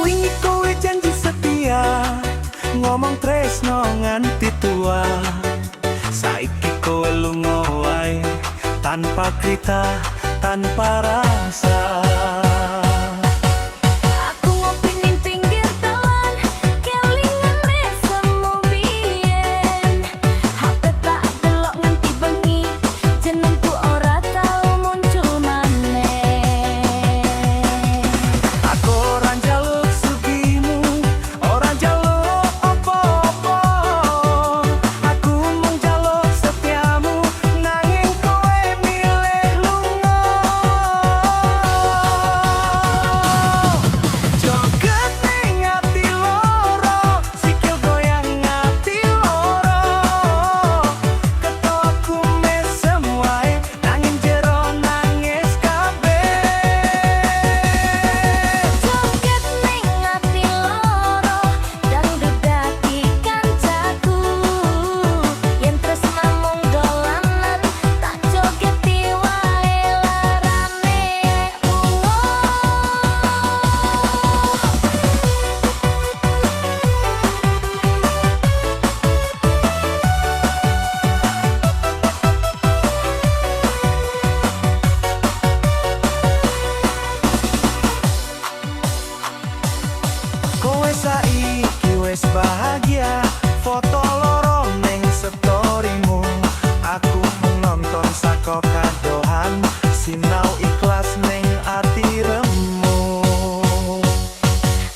Wingi kowe janji setia, ngomong tresno nganti tua. Saiki kowe lunga wae, tanpa krita, tanpa rasa. Aku ngopi ning pinggir dalan, kelingan mesemu biyen. HP tak delok nganti bengi, jenengku ora tau muncul maneh. Aku ora njaluk sugimu, ora njaluk apa-apa. Aku mung njaluk setiamu, nanging kowe milih lunga. Joget ning ati loro, sikil goyang ati loro. Ketoku mesem wae, nanging jero nangis kabeh. Joget ning ati loro, dangdut dadi kancaku. Yen tresna mung dolanan, tak jogeti wae larane ungu. Kowe saiki wis bahagia, foto loro ning storymu. Aku mung nonton saka kadohan, sinau ikhlas ning ati remu.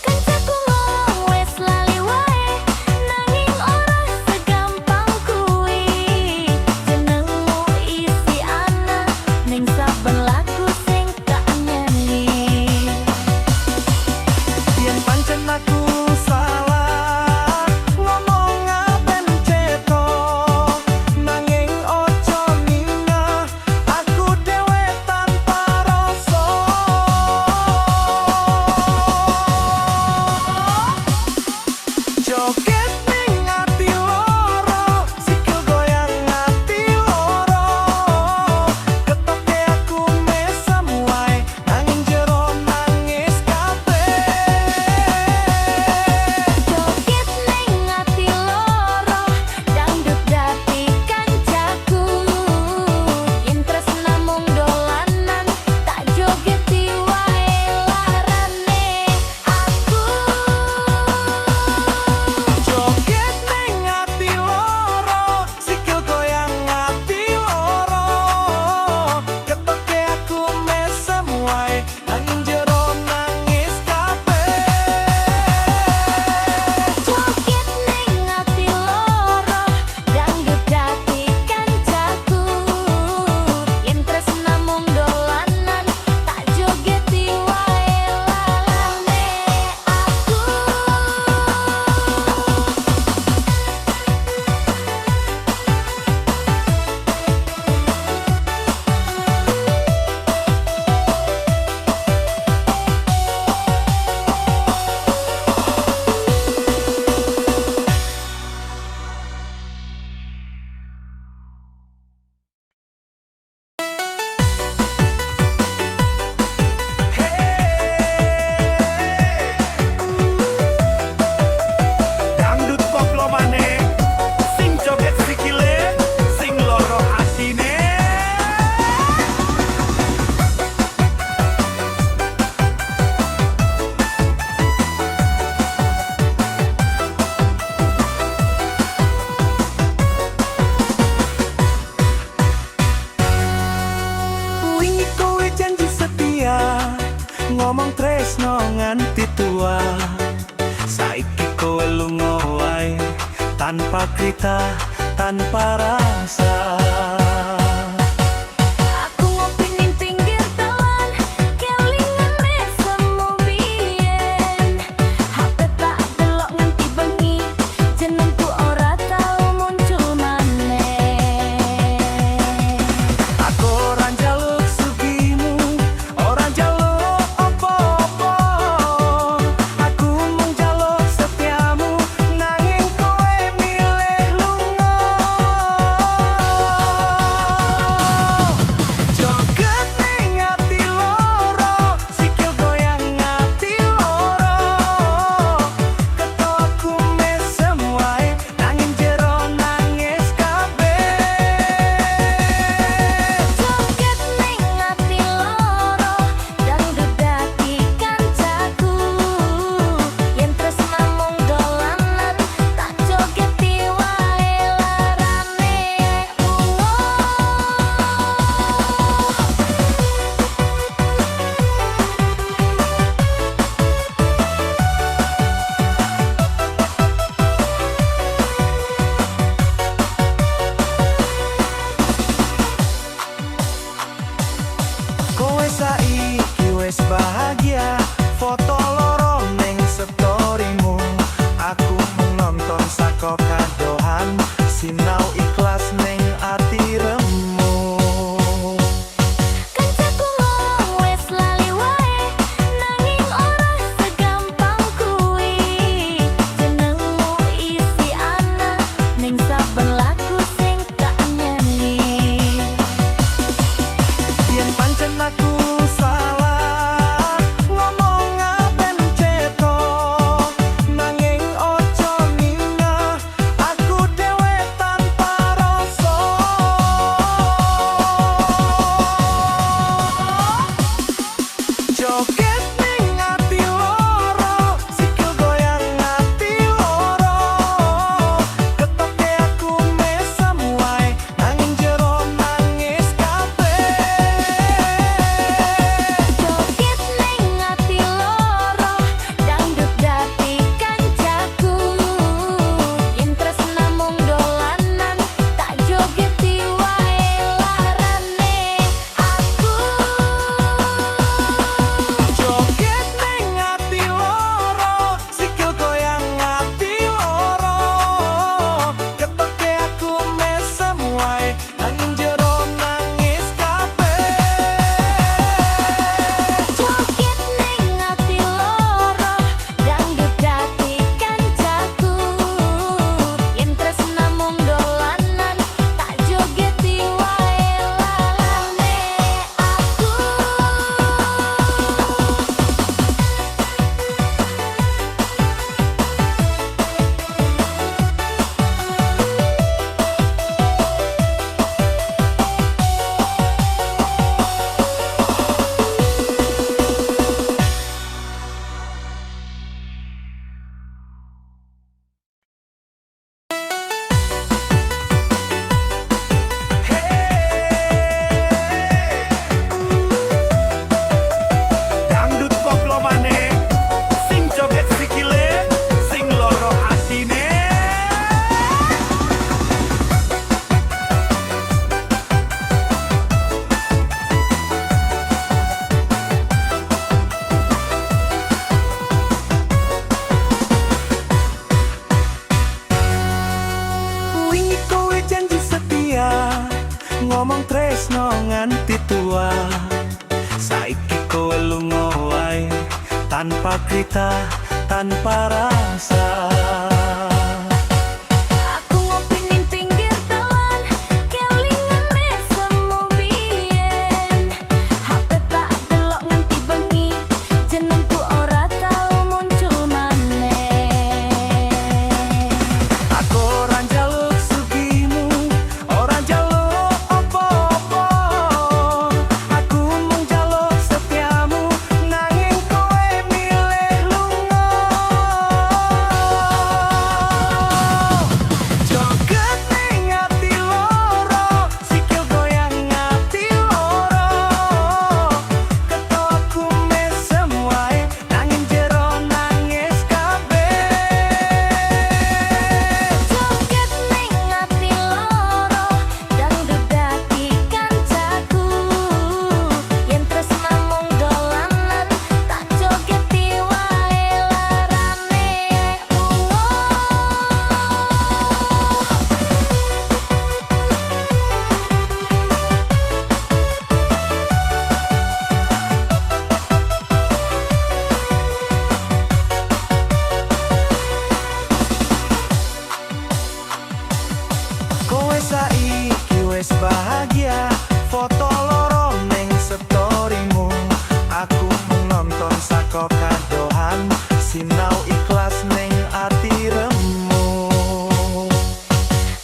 Kancaku ngomong wis lali wae, nanging ora segampang kuwi. Jenengmu isi ana ning saben lagu sing tak nyanyi. Yen pancen aku salah, ngomong aben cetha, nanging ojo ningah aku dhewe tanpa rasa. Joget ning ati loro, sikil goyang ati loro. Ketoke aku mesem wae, nanging jero nangis kabeh. Joget ning ati loro, dangdut dadi kancaku. Yen tresna mung dolanan, tak jogeti wae larane aku. Joget ning ati loro, sikil goyang ati loro. Ketoke aku mesem wae, nanging jero nangis kabeh. Joget ning ati loro, dangdut dadi kancaku. Yen tresna mung dolanan, tak jogeti wae larane aku. Dangdut koplo maneh, sing joget sikile, sing loro atine. Wingi kowe janji setia, ngomong tresno nganti tua. Saiki kowe lunga wae, tanpa krita, tanpa rasa. Aku ngopi ning pinggir dalan, kelingan mesemu biyen. HP tak delok nganti bengi, jenengku ora tau muncul maneh. Aku ora njaluk sugimu, ora njaluk apa-apa. Aku mung njaluk setiamu, nanging kowe milih lunga. bahagia, foto loro ning storymu. Aku menonton saka kadohan, sinau ikhlas ning ati remu. Kancaku ngomong wes lali wae, nanging ora segampang kuwi. Jenengmu isi ana, ning saben lagu sing tak nyanyi. Yen pancen aku salah ngomong aben ceto, nanging ojo nina aku dhewe tanpa rasa. Joget ning ati loro, sikil goyang ati loro, ketoke aku mesem wae, nanging jero nangis kabeh. Joget ning ati loro, dangdut dadi kancaku. Yen tresna mung dolanan, tak jogeti wae larane aku. Joget ning ati loro, sikil goyang ati loro, ketoke aku mesem wae, nanging jero nangis kabeh. Joget ning ati loro, dangdut dadi kancaku. Yen tresna mung dolanan, tak jogeti wae larane aku. Dangdut koplo maneh, sing joget sikile, sing loro atine. Wingi kowe janji setia, ngomong tresno nganti tua. Saiki kowe lunga wae, tanpa krita, tanpa rasa. Aku ngopi ning pinggir dalan, kelingan mesemu biyen. HP tak delok nganti bengi, jenengku ora tau muncul maneh. Aku ora njaluk sugimu, ora njaluk apa-apa. Aku mung njaluk setiamu, nanging kowe milih lunga. Joget ning ati loro, sikil goyang ati loro, ketoku mesem wae, nanging jero nangis kabeh. Joget ning ati loro, dangdut dadi kancaku. Yen tresna mung dolanan, tak jogeti wae larane ungu. Kowe saiki wes bahagia, foto loro ning storymu. Aku menonton saka kadohan, sinau ikhlas ning ati remu.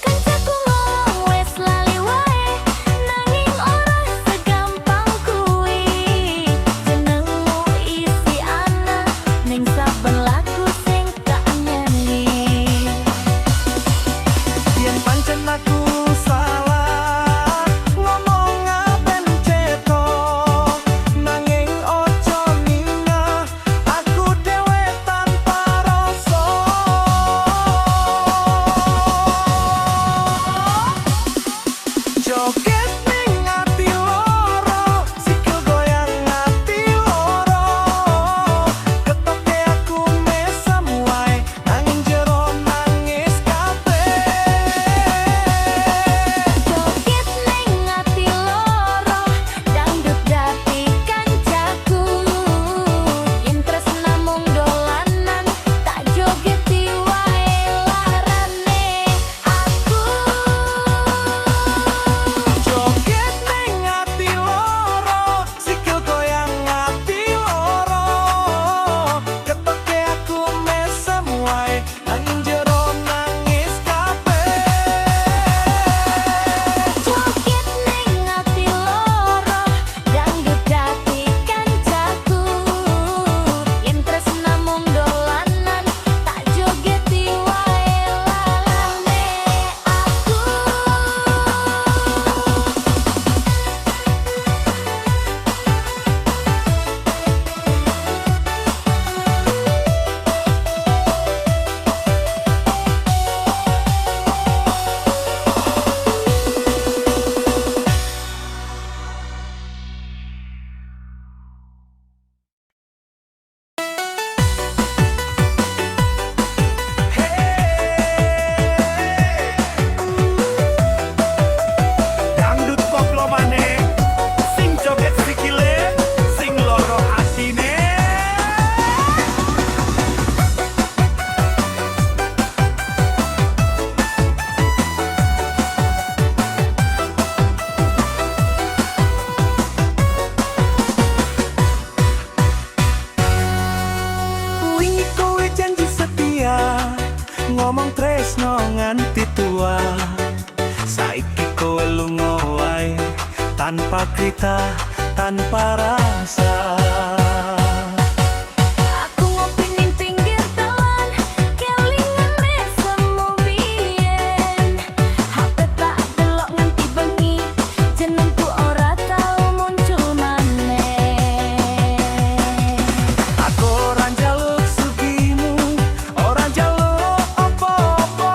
Kancaku ngomong wes lali wae, nanging ora segampang kuwi. Jenengmu isi ana, ning saben lagu sing tak nyanyi. Yen pancen aku salah ngomong aben ceto, nanging ojo nina aku dhewe tanpa Wingi kowe janji setia, ngomong tresno nganti tua. Saiki kowe lunga wae, tanpa krita, tanpa rasa. Aku ngopi ning pinggir dalan, kelingan mesemu biyen. HP tak delok nganti bengi, jenengku ora tau muncul maneh. Aku ora njaluk sugimu, ora njaluk apa-apa.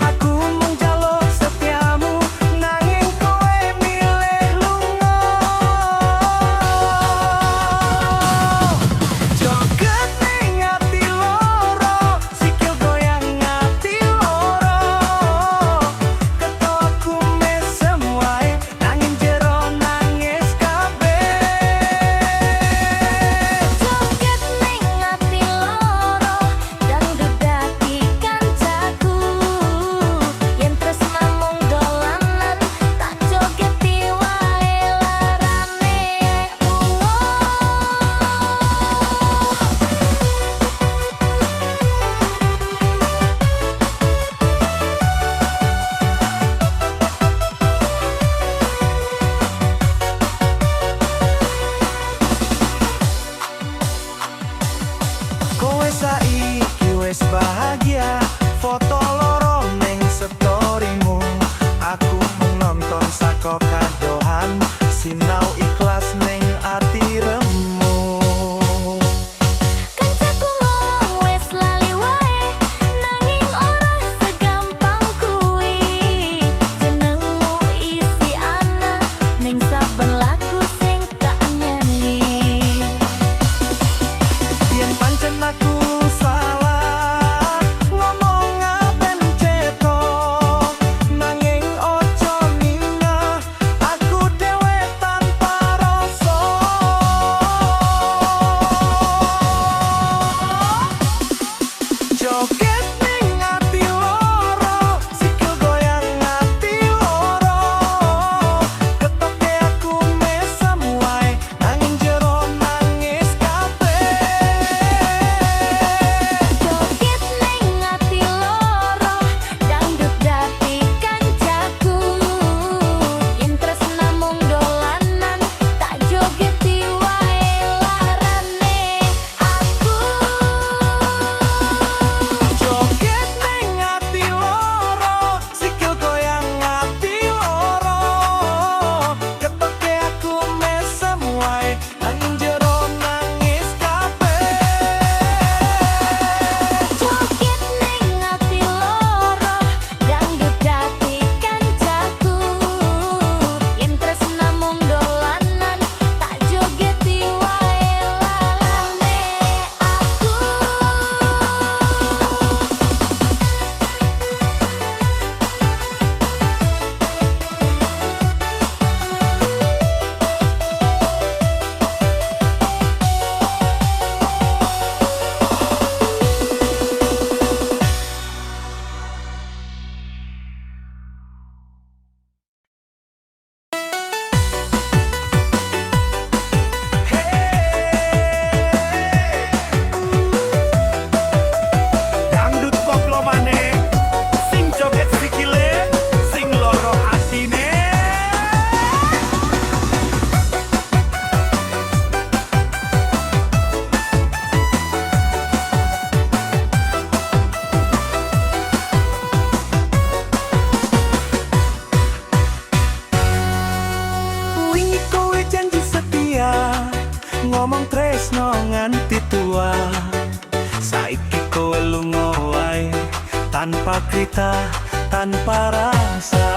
Aku mung njaluk setiamu, nanging kowe milih lunga. Joget ning ati loro, sikil goyang ati loro. Ketokku mesem wae, nanging jero nangis kabeh. Joget ning ati loro, dangdut dadi kancaku. Yen tresna mung dolanan, tak jogeti wae larane ungu. Kowe saiki wis bahagia, foto loro ning storymu. Aku mung nonton saka kadohan, sinau ikhlas ning ati remu. Kancaku ngomong wis lali wae, nanging ora segampang kuwi. Jenengmu isi ana ning saben lagu sing tak nyanyi. Yen pancen aku salah, ngomong aben ceto, nanging ojo nina, aku dhewe tanpa rasa. Joget ning ati loro, sikil goyang ati loro. Ketoke aku mesem wae, nanging jero nangis kabeh. Joget ning ati loro, dangdut dadi kancaku. Yen tresna mung dolanan, tak jogeti wae larane aku. Joget ning ati loro, sikil goyang ati loro. Ketoke aku mesem wae, nanging jero nangis kabeh. Joget ning ati loro, dangdut dadi kancaku. Yen tresna mung dolanan, tak jogeti wae larane aku. Dangdut koplo maneh, sing joget sikile, sing loro atine. Wingi kowe janji setia, ngomong tresno nganti tua. Saiki kowe lunga wae, tanpa krita, tanpa rasa.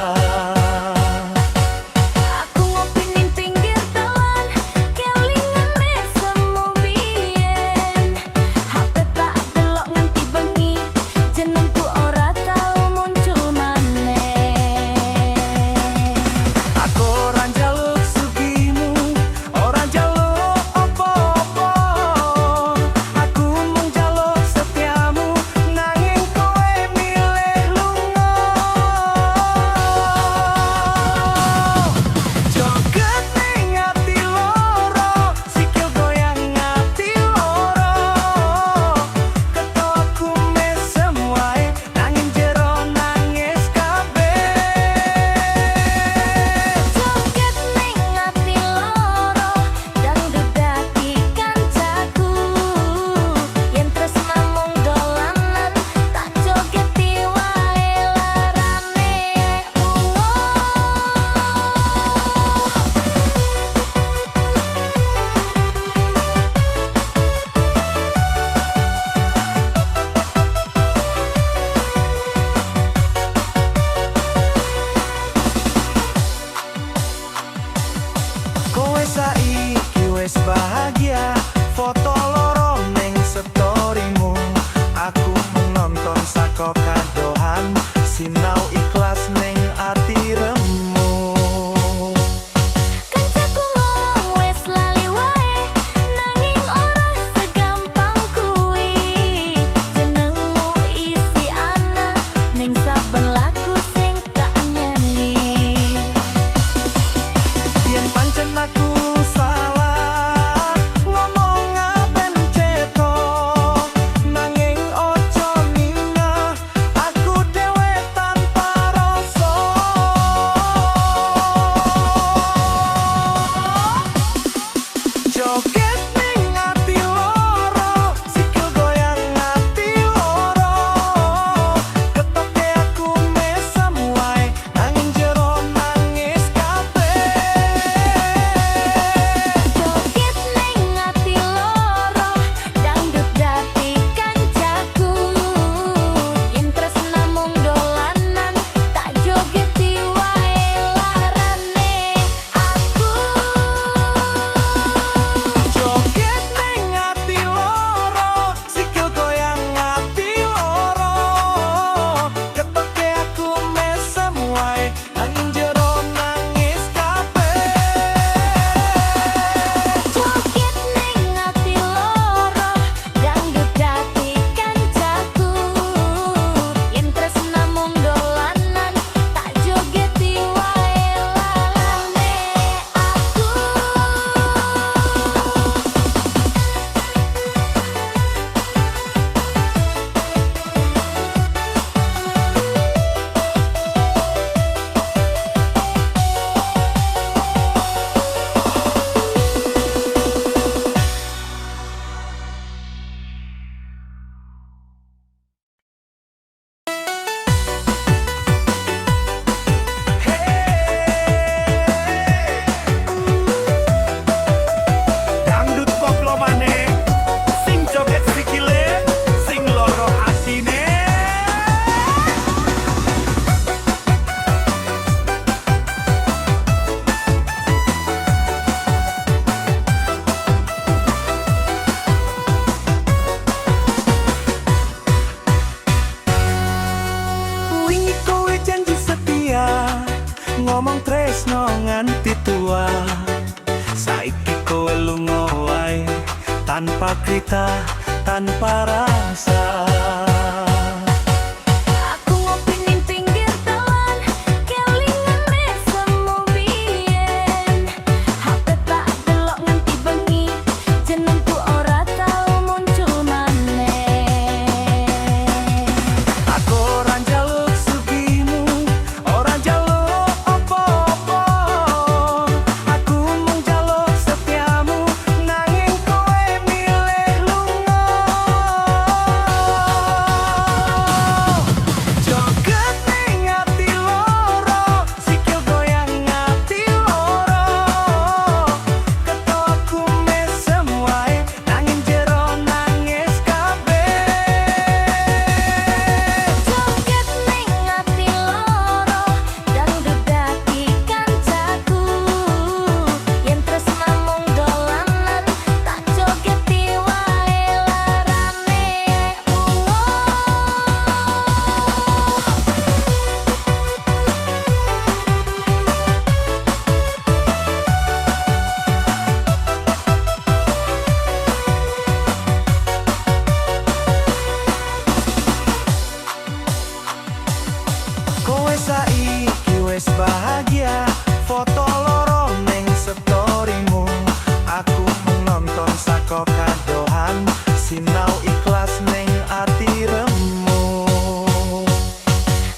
Aku ngopi ning pinggir dalan, kelingan mesemu biyen. HP tak delok nganti bengi, jenengku ora tau muncul maneh. Aku ora njaluk sugimu, ora njaluk apa-apa. Aku mung njaluk setiamu, nanging kowe milih lunga. tua. Saiki kowe lunga wae tanpa krita, tanpa rasa. Aku ngopi ning pinggir dalan, kelingan mesemu biyen. HP tak delok nganti bengi, jenengku ora tau muncul maneh. Aku ora njaluk sugimu, ora njaluk apa-apa. Aku mung njaluk setiamu, nanging kowe milih lunga. Joget ning ati loro, sikil goyang ati loro. Ketoku mesem wae, nanging jero nangis kabeh. Joget ning ati loro, dangdut dadi kancaku. Yen tresna mung dolanan, tak jogeti wae larane ungu. Kowe saiki wis bahagia, foto loro ning storymu. Aku mung nonton saka kadohan, sinau ikhlas ning ati remu.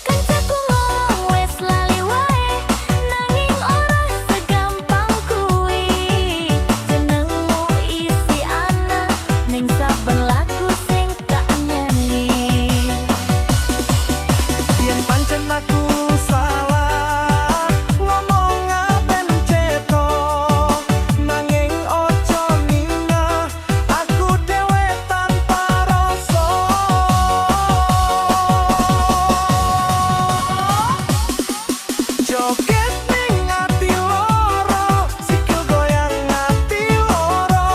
Kancaku ngomong wis lali wae, nanging ora segampang kuwi. Jenengmu isi ana ning saben lagu sing tak nyanyi. Yen pancen aku salah, ngomong aben ceto, nanging ojo ninggal aku dhewe tanpa rasa. Joget ning ati loro, sikil goyang ati loro.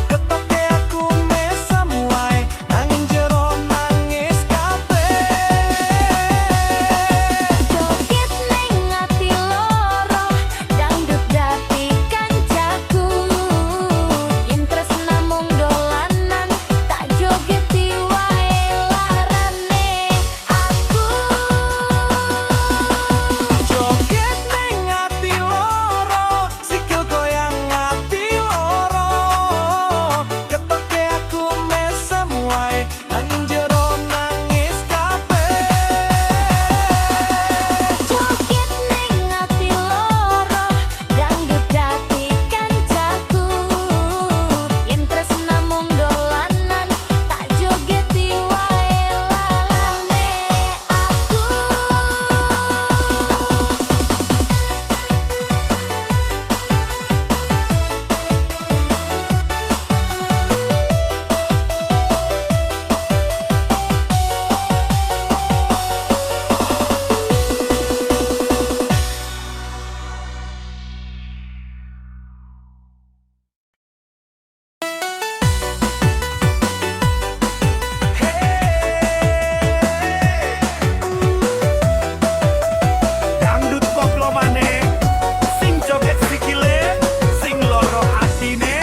Ketoke aku mesem wae, nanging jero nangis kabeh. Joget ning ati loro, dangdut dadi kancaku. Yen tresna mung dolanan, tak jogeti wae larane aku. Joget ning ati loro, sikil goyang ati loro. Ketoke aku mesem wae, nanging jero nangis kabeh. Joget ning ati loro, dangdut dadi kancaku. Yen tresna mung dolanan, tak jogeti wae larane aku. Dangdut koplo maneh, sing joget sikile, sing loro atine.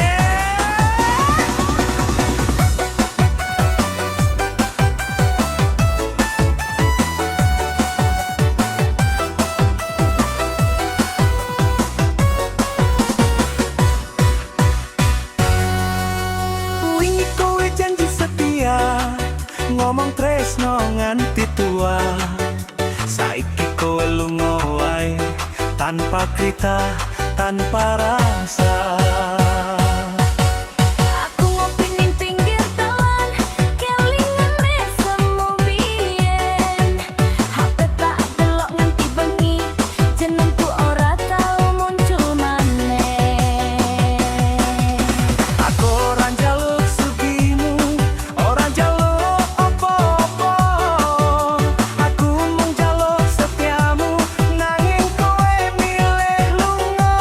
Wingi kowe janji setia, ngomong tresno nganti tua. Saiki kowe lunga wae tanpa krita, tanpa rasa. Aku ngopi ning pinggir dalan, kelingan mesemu biyen. HP tak delok nganti bengi, jenengku ora tau muncul maneh. Aku ora njaluk sugimu, ora njaluk apa-apa. Aku mung njaluk setiamu, nanging kowe milih lunga.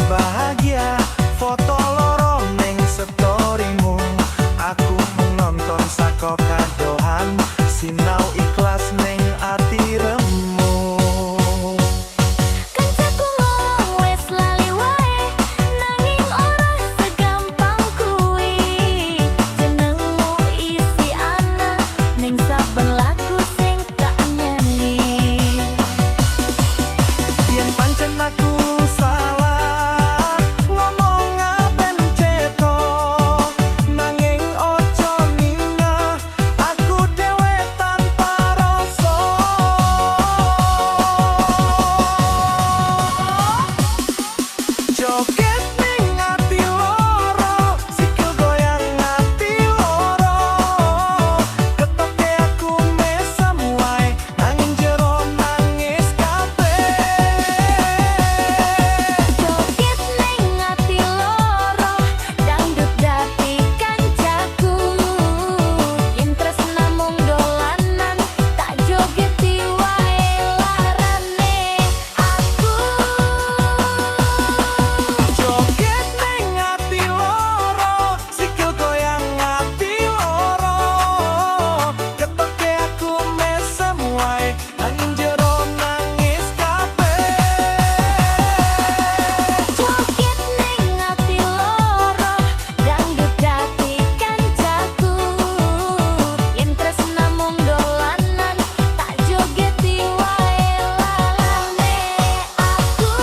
bahagia, foto loro ning storymu. Aku menonton saka kadohan, sinau ikhlas ning ati remu. Kancaku ngomong wes lali wae, nanging ora segampang kuwi. Jenengmu isi ana ning saben lagu sing tak nyanyi. Yen pancen aku salah ngomong aben cetha, nanging ojo ningah aku dhewe tanpa rasa. Joget ning ati loro, sikil goyang ati loro, ketoke aku mesem wae, nanging jero nangis kabeh. Joget ning ati loro, dangdut dadi kancaku. Yen tresna mung dolanan, tak jogeti wae larane aku. Joget ning ati loro, sikil goyang ati loro, ketoke aku mesem wae, nanging jero nangis kabeh. Joget ning ati loro, dangdut dadi kancaku. Yen tresna mung dolanan, tak jogeti wae larane aku.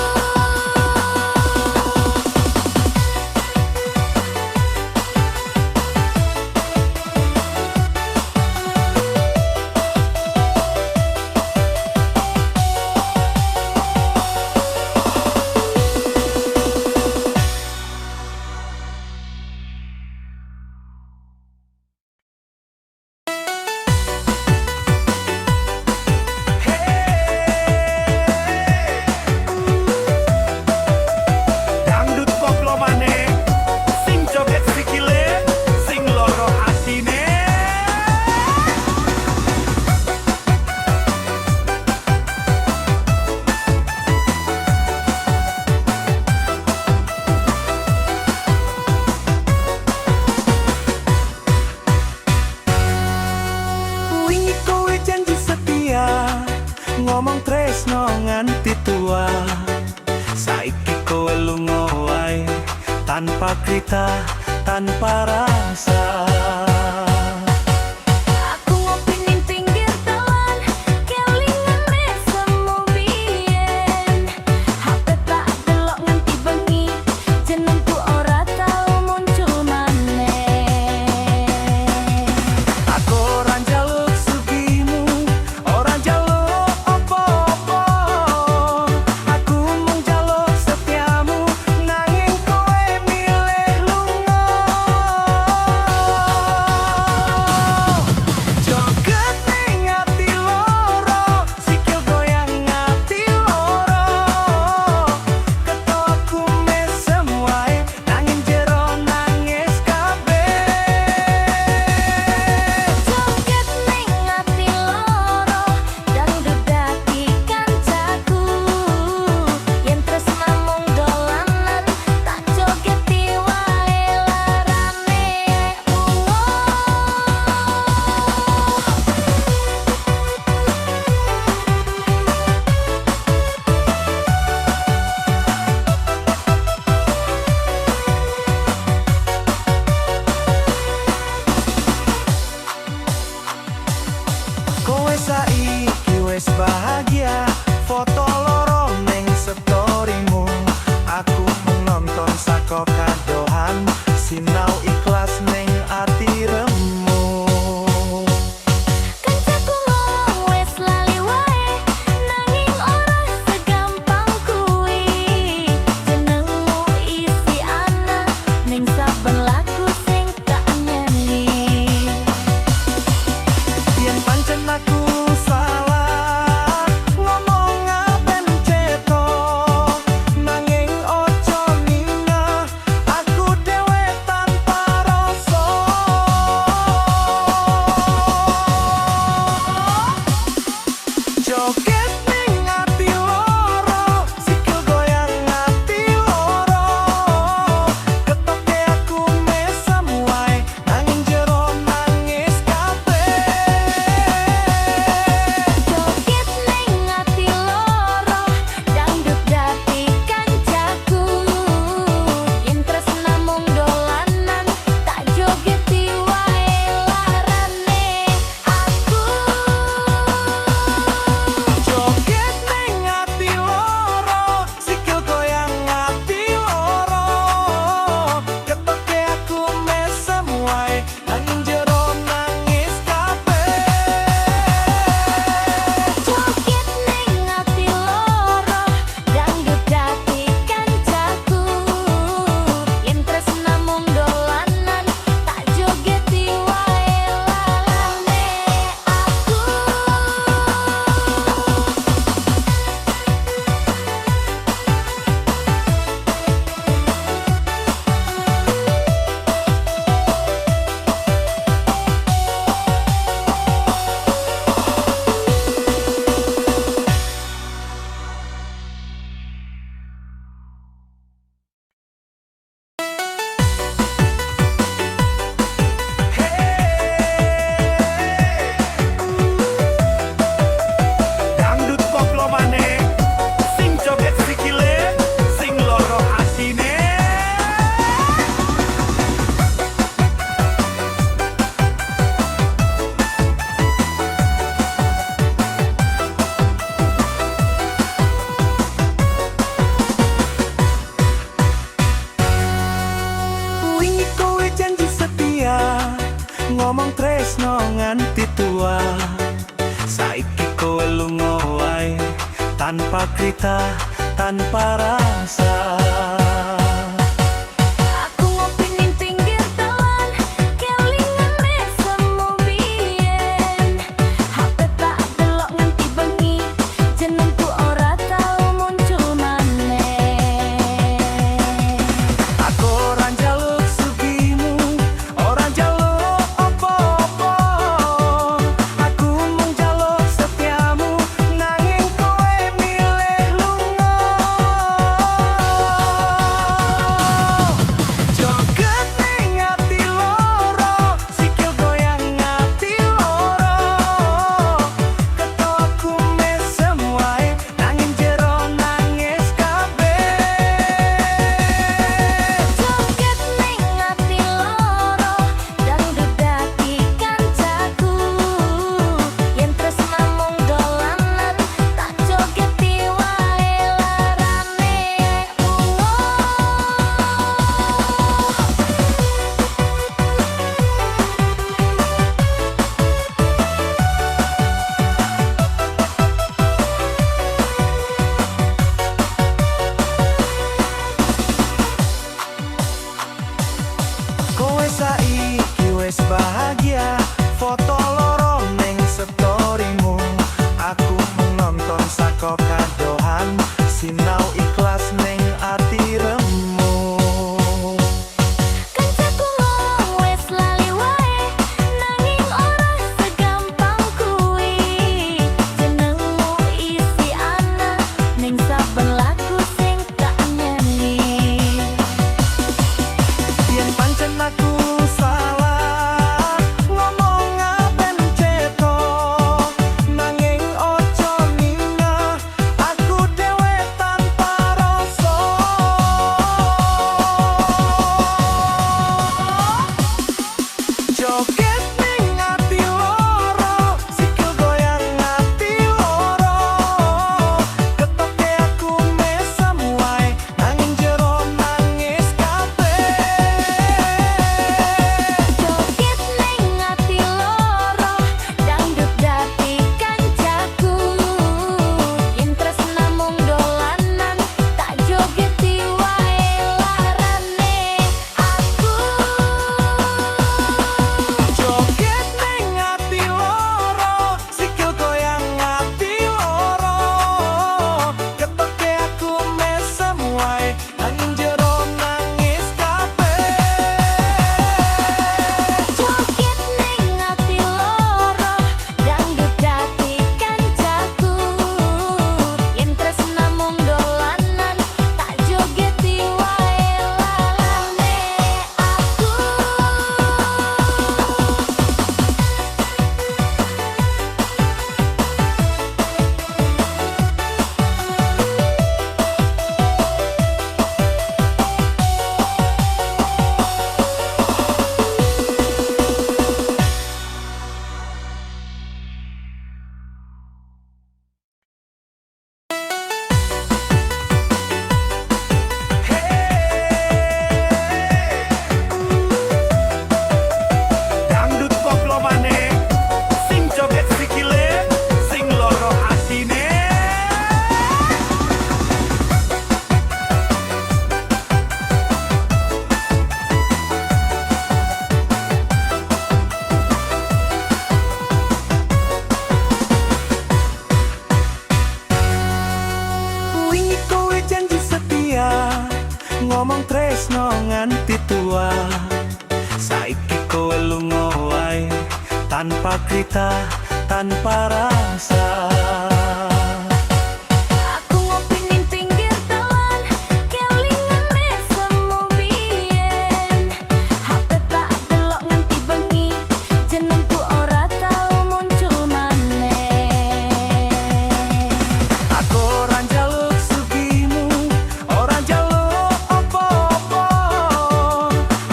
Dangdut koplo maneh, sing joget sikile, sing loro atine. Wingi kowe janji setia, ngomong tresno nganti tua. Saiki kowe lunga wae, tanpa krita, tanpa rasa. Aku ngopi ning pinggir dalan, kelingan mesemu biyen. HP tak delok nganti bengi, jenengku ora tau muncul maneh. Aku ora njaluk sugimu, ora njaluk apa-apa. Aku mung njaluk setiamu, nanging kowe milih lunga. tresno nganti tua. Saiki kowe lunga wae tanpa krita, tanpa rasa. Aku ngopi ning pinggir dalan, kelingan mesemu biyen. HP tak delok nganti bengi, jenengku ora tau muncul maneh. Aku ora njaluk sugimu, ora njaluk apa-apa. Aku mung njaluk setiamu, nanging kowe milih lunga. Joget ning ati loro, sikil goyang ati loro. Ketoku mesem wae, nanging jero nangis kabeh. Joget ning ati loro, dangdut dadi kancaku. Yen tresna mung dolanan, tak jogeti wae larane ungu. Kowe saiki wis bahagia, foto loro ning storymu. Aku mung nonton saka kadohan, sinau ikhlas ning ati remu. Kancaku ngomong wis lali wae, nanging ora segampang kuwi. Jenengmu isi ana ning saben lagu sing tak nyanyi. Yen pancen aku salah, ngomong aben cetha, nanging ojo ningah aku dhewe tanpa rasa. Joget ning ati loro, sikil goyang ati loro. Ketoke aku mesem wae, nanging jero nangis kabeh. Joget ning ati loro, dangdut dadi kancaku. Yen tresna mung dolanan, tak jogeti wae larane aku. Joget ning ati loro, sikil goyang ati loro. Ketoke aku mesem wae, nanging jero nangis kabeh. Joget ning ati loro, dangdut dadi kancaku. Yen tresna mung dolanan, tak jogeti wae larane aku. Dangdut koplo maneh, sing joget sikile, sing loro atine. Wingi kowe janji setia, ngomong tresno nganti tua. Saiki kowe lunga wae tanpa krita, tanpa rasa. Aku ngopi ning pinggir dalan, kelingan mesemu biyen. HP tak delok nganti bengi, jenengku ora tau muncul maneh. Aku ora njaluk sugimu, ora njaluk apa-apa.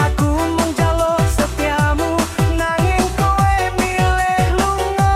Aku mung njaluk setiamu, nanging kowe milih lunga.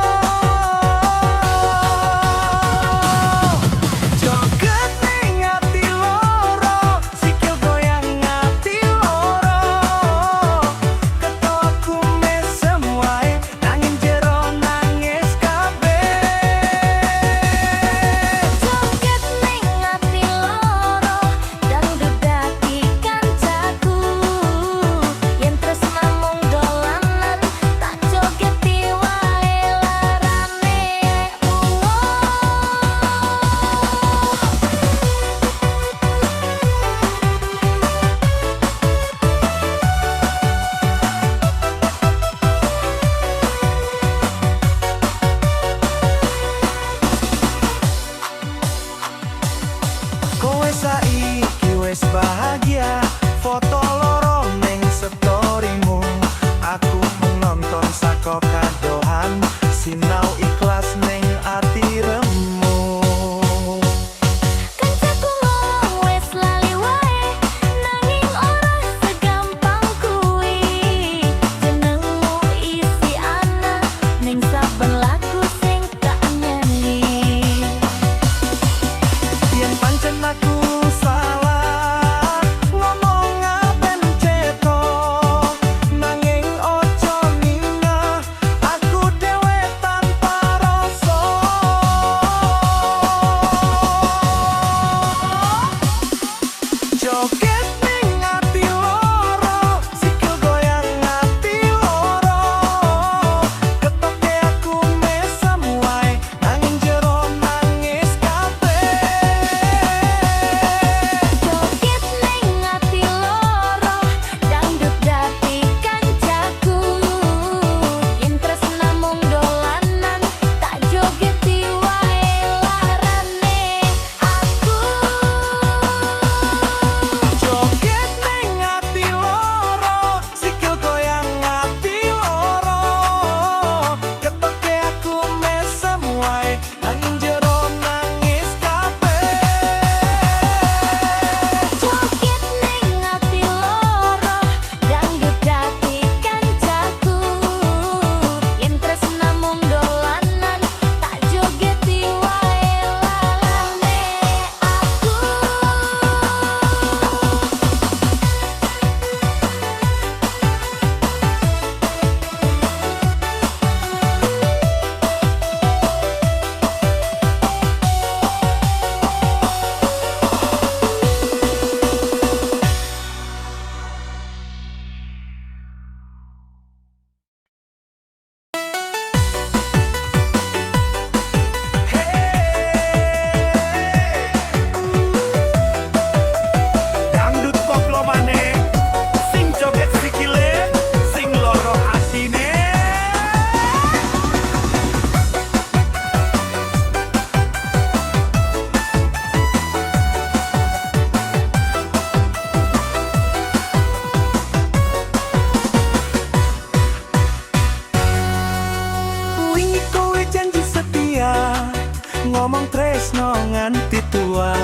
tua.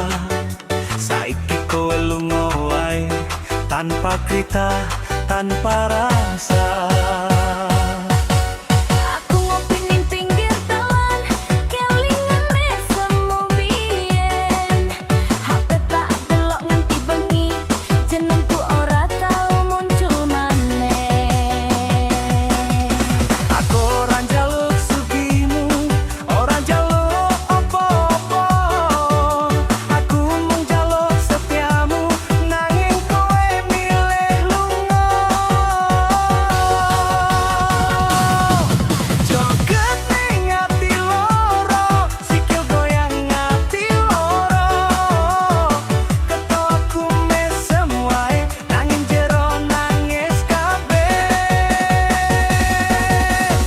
Saiki kowe lunga wae tanpa krita, tanpa rasa. Aku ngopi ning pinggir dalan, kelingan mesemu biyen. HP tak delok nganti bengi, jenengku ora tau muncul maneh. Aku ora njaluk sugimu, ora njaluk apa-apa. Aku mung njaluk setiamu, nanging kowe milih lunga. Joget ning ati loro, sikil goyang ati loro. Ketokku mesem wae, nanging jero nangis kabeh.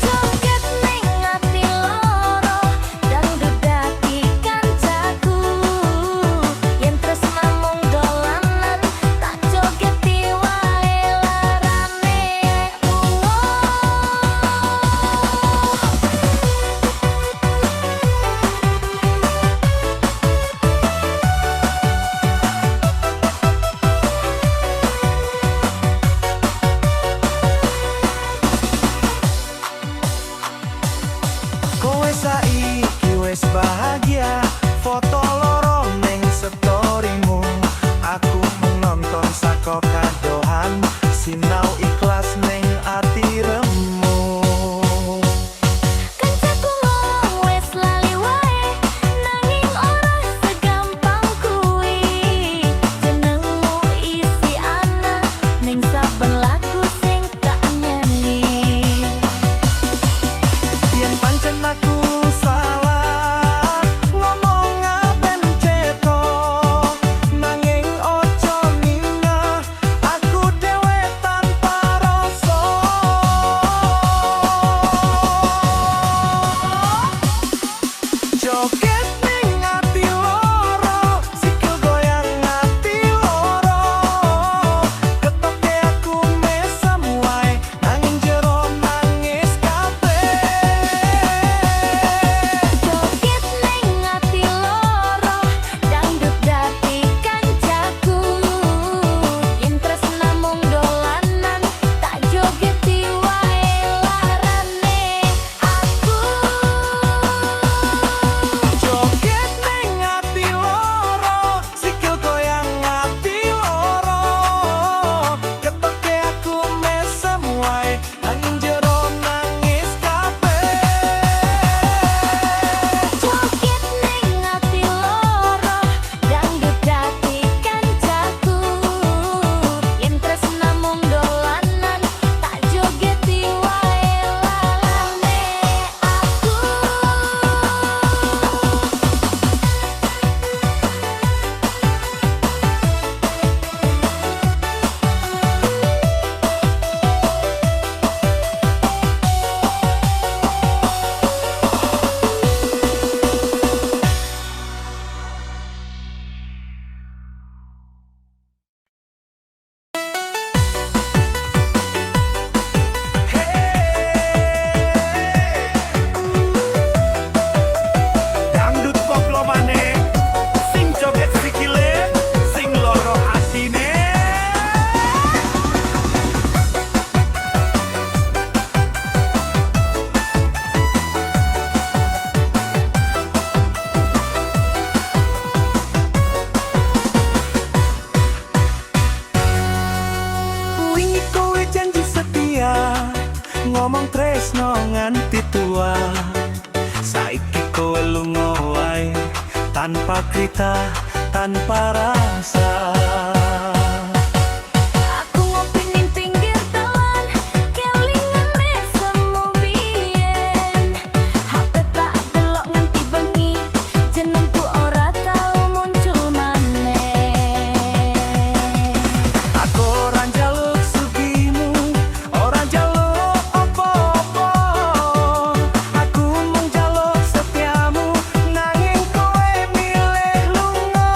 Joget ning ati loro, dangdut dadi kancaku. Yen tresna mung dolanan, tak jogeti wae larane lunga. Kowe saiki wis bahagia, foto loro ning storymu. Aku mung nonton saka kadohan, sinau ikhlas ning ati remu. Kancaku ngomong wis lali wae, nanging ora segampang kuwi. Jenengmu isi ana ning saben lagu sing tak nyanyi. Yen pancen aku salah, ngomong aben cetha, nanging ojo ningah aku dhewe tanpa rasa. Joget ning ati loro, sikil goyang ati loro. Ketoke aku mesem wae, nanging jero nangis kabeh. Joget ning ati loro, dangdut dadi kancaku. Yen tresna mung dolanan, tak jogeti wae larane aku. Joget ning ati loro, sikil goyang ati loro. Ketoke aku mesem wae, nanging jero nangis kabeh. Joget ning ati loro, dangdut dadi kancaku. Yen tresna mung dolanan, tak jogeti wae larane aku. Dangdut koplo maneh, sing joget sikile, sing loro atine. Wingi kowe janji setia, ngomong tresno nganti tua. Saiki kowe lunga wae tanpa krita, tanpa rasa. Aku ngopi ning pinggir dalan, kelingan mesemu biyen. HP tak delok nganti bengi, jenengku ora tau muncul maneh. Aku ora njaluk sugimu, ora njaluk apa-apa. Aku mung njaluk setiamu, nanging kowe milih lunga.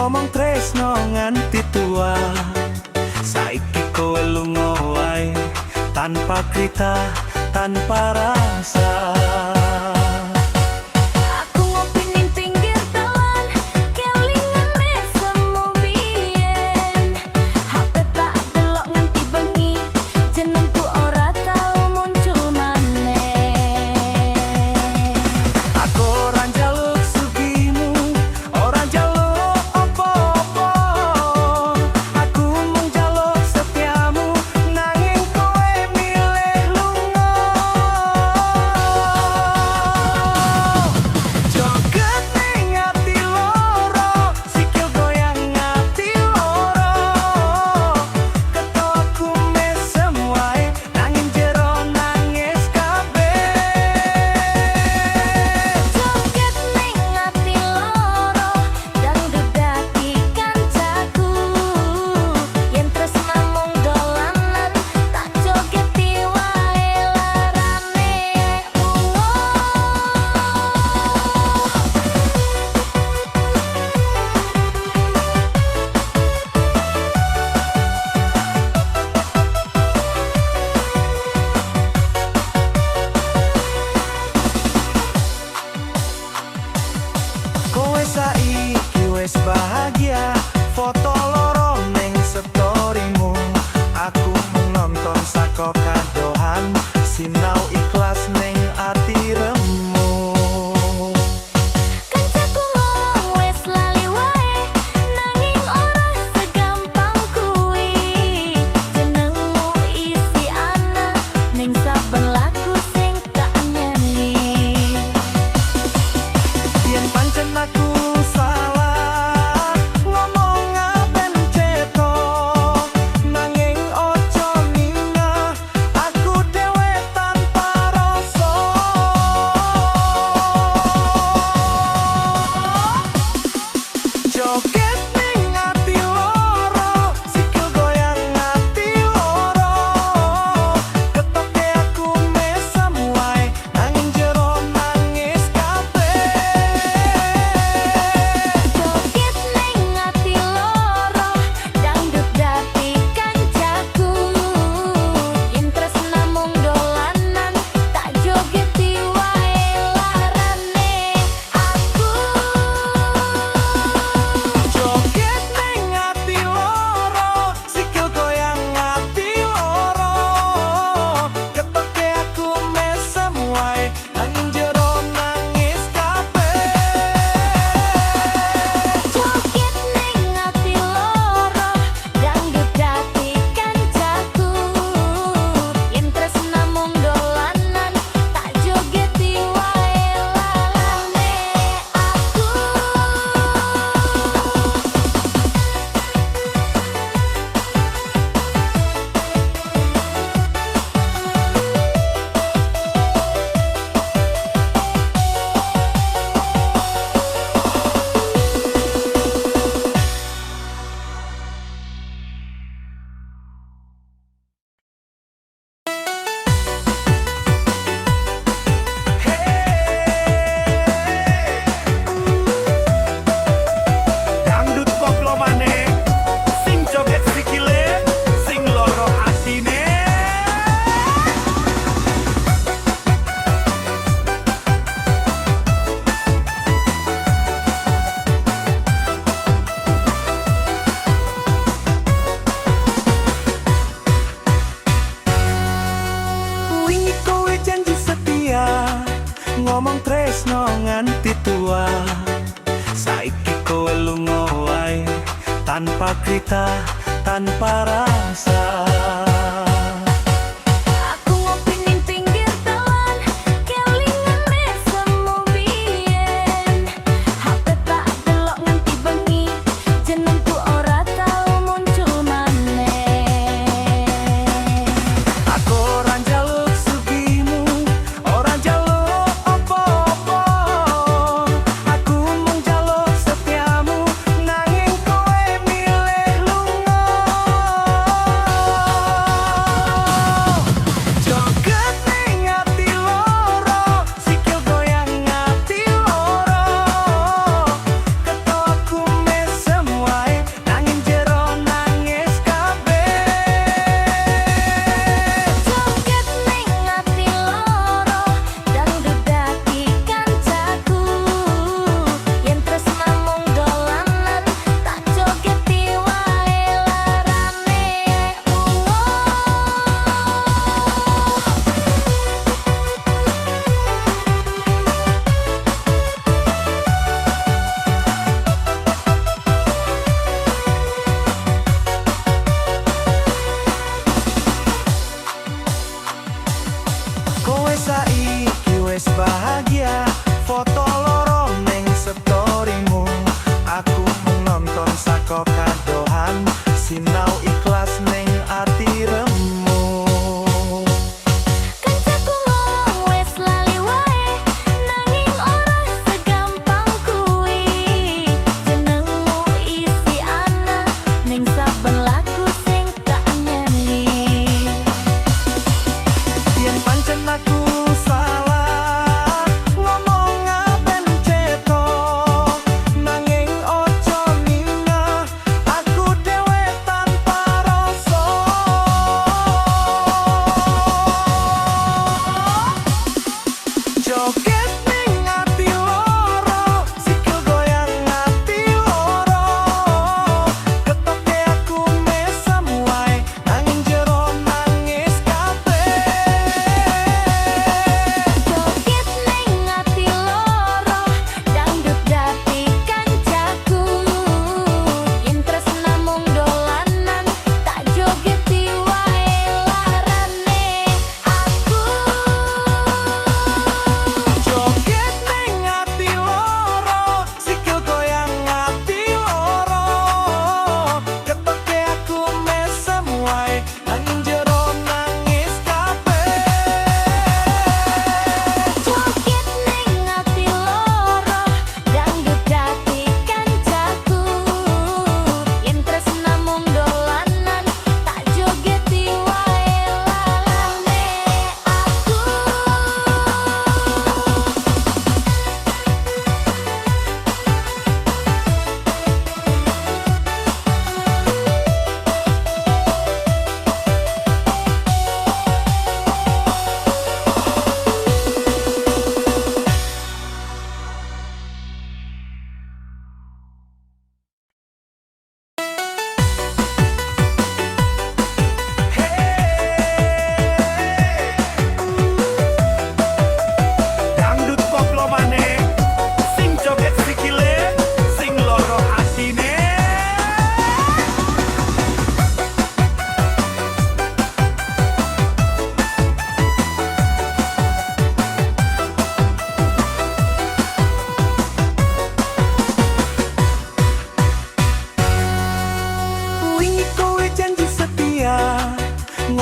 ngomong tresno nganti tua. Saiki kowe lunga wae tanpa krita, tanpa rasa. Aku ngopi ning pinggir dalan, kelingan mesemu biyen. HP tak delok nganti bengi, jenengku ora tau muncul maneh. Aku ora njaluk sugimu, ora njaluk apa-apa. Aku mung njaluk setiamu, nanging kowe milih lunga. Joget ning ati loro, sikil goyang ati loro. Ketoku mesem wae, nanging jero nangis kabeh. Joget ning ati loro, dangdut dadi kancaku. Yen tresna mung dolanan, tak jogeti wae larane ungu. Kowe saiki wis bahagia, foto loro ning storymu. Aku mung nonton saka kadohan, sinau ikhlas ning ati remu. Kancaku ngomong wis lali wae, nanging ora segampang kuwi. Jenengmu isi ana ning saben lagu sing tak nyanyi. Yen pancen aku salah, ngomong aben cetha, nanging ojo ningah aku dhewe tanpa rasa. Joget ning ati loro, sikil goyang ati loro. Ketoke aku mesem wae, nanging jero nangis kabeh. Joget ning ati loro, dangdut dadi kancaku. Yen tresna mung dolanan, tak jogeti wae larane aku. Joget ning ati loro, sikil goyang ati loro. Ketoke aku mesem wae, nanging jero nangis kabeh. Joget ning ati loro, dangdut dadi kancaku. Yen tresna mung dolanan, tak jogeti wae larane aku. Dangdut koplo maneh, sing joget sikile, sing loro atine. Wingi kowe janji setia, ngomong tresno nganti tua. Saiki kowe lunga wae tanpa krita, tanpa rasa. Aku ngopi ning pinggir dalan, kelingan mesemu biyen. HP tak delok nganti bengi, jenengku ora tau muncul maneh. Aku ora njaluk sugimu, ora njaluk apa-apa. Aku mung njaluk setiamu, nanging kowe milih lunga.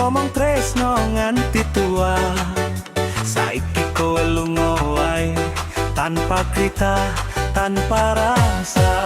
ngomong tresno nganti tua. Saiki kowe lunga wae tanpa krita, tanpa rasa.